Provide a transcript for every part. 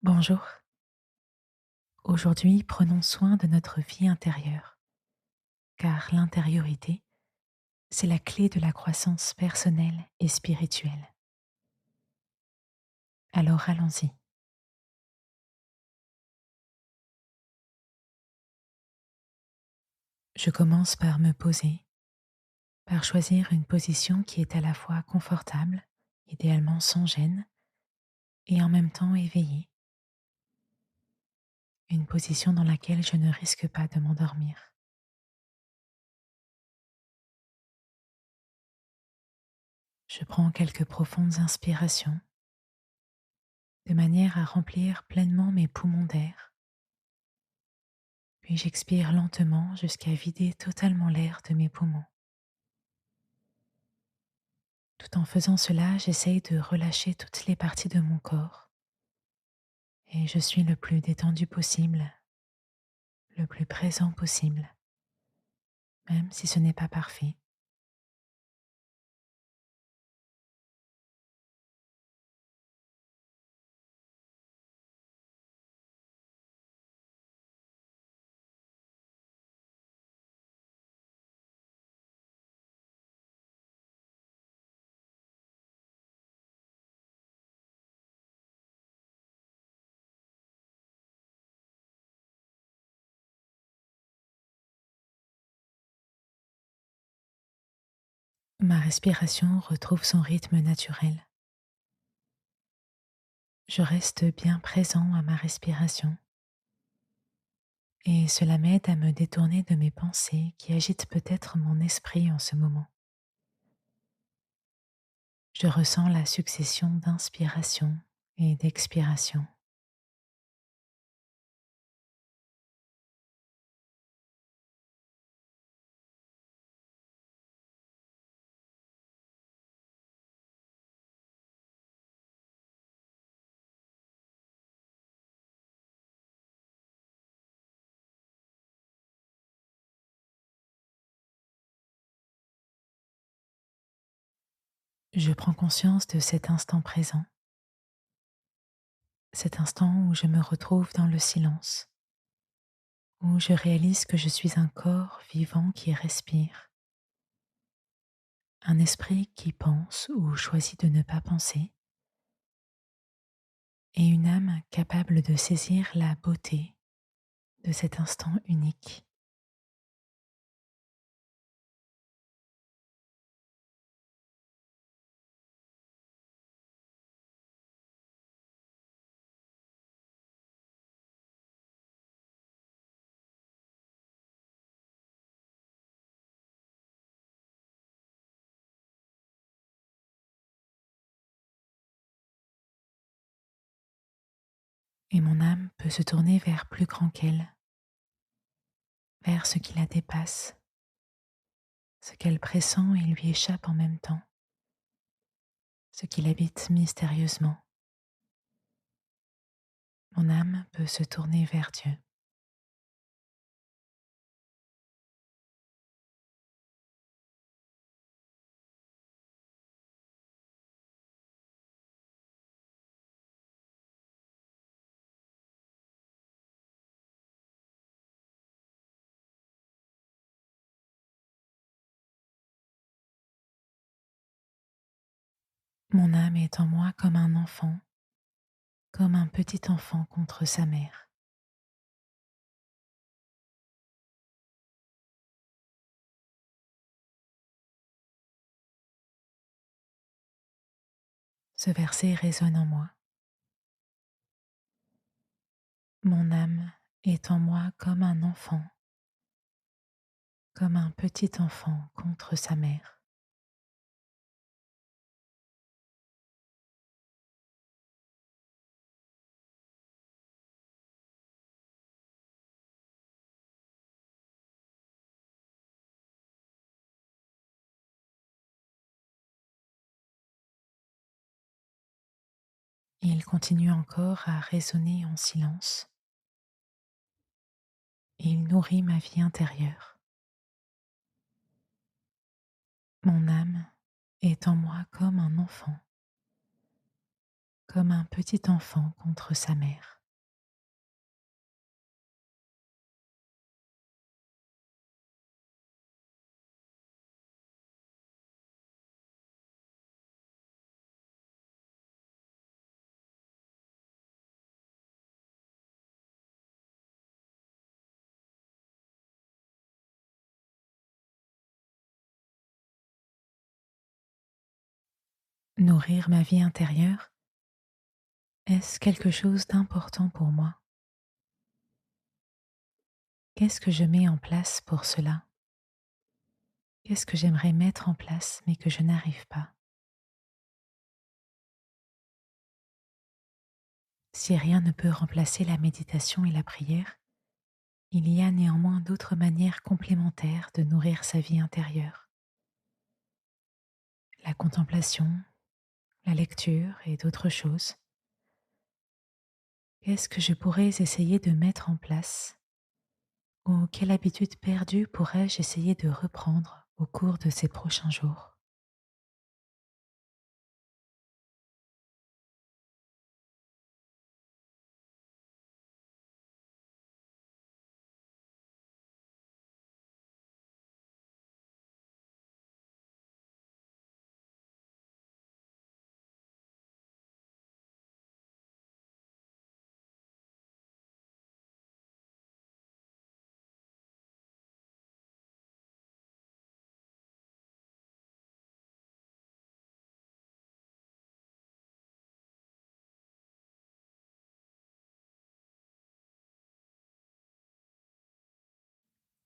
Bonjour, aujourd'hui prenons soin de notre vie intérieure, car l'intériorité, c'est la clé de la croissance personnelle et spirituelle. Alors allons-y. Je commence par me poser, par choisir une position qui est à la fois confortable, idéalement sans gêne, et en même temps éveillée, une position dans laquelle je ne risque pas de m'endormir. Je prends quelques profondes inspirations, de manière à remplir pleinement mes poumons d'air. Puis j'expire lentement jusqu'à vider totalement l'air de mes poumons. Tout en faisant cela, j'essaye de relâcher toutes les parties de mon corps et je suis le plus détendu possible, le plus présent possible, même si ce n'est pas parfait. Ma respiration retrouve son rythme naturel. Je reste bien présent à ma respiration et cela m'aide à me détourner de mes pensées qui agitent peut-être mon esprit en ce moment. Je ressens la succession d'inspiration et d'expiration. Je prends conscience de cet instant présent, cet instant où je me retrouve dans le silence, où je réalise que je suis un corps vivant qui respire, un esprit qui pense ou choisit de ne pas penser, et une âme capable de saisir la beauté de cet instant unique. Et mon âme peut se tourner vers plus grand qu'elle, vers ce qui la dépasse, ce qu'elle pressent et lui échappe en même temps, ce qui l'habite mystérieusement. Mon âme peut se tourner vers Dieu. Mon âme est en moi comme un enfant, comme un petit enfant contre sa mère. Ce verset résonne en moi. Mon âme est en moi comme un enfant, comme un petit enfant contre sa mère. Et il continue encore à résonner en silence, et il nourrit ma vie intérieure. Mon âme est en moi comme un enfant, comme un petit enfant contre sa mère. Nourrir ma vie intérieure, est-ce quelque chose d'important pour moi? Qu'est-ce que je mets en place pour cela? Qu'est-ce que j'aimerais mettre en place mais que je n'arrive pas? Si rien ne peut remplacer la méditation et la prière, il y a néanmoins d'autres manières complémentaires de nourrir sa vie intérieure. La contemplation, la lecture et d'autres choses. Qu'est-ce que je pourrais essayer de mettre en place? Ou quelle habitude perdue pourrais-je essayer de reprendre au cours de ces prochains jours?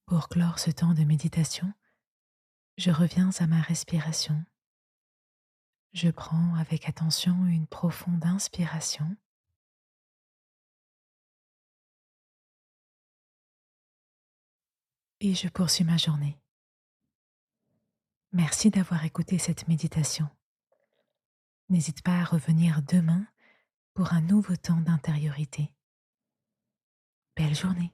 Pour clore ce temps de méditation, je reviens à ma respiration. Je prends avec attention une profonde inspiration et je poursuis ma journée. Merci d'avoir écouté cette méditation. N'hésite pas à revenir demain pour un nouveau temps d'intériorité. Belle journée.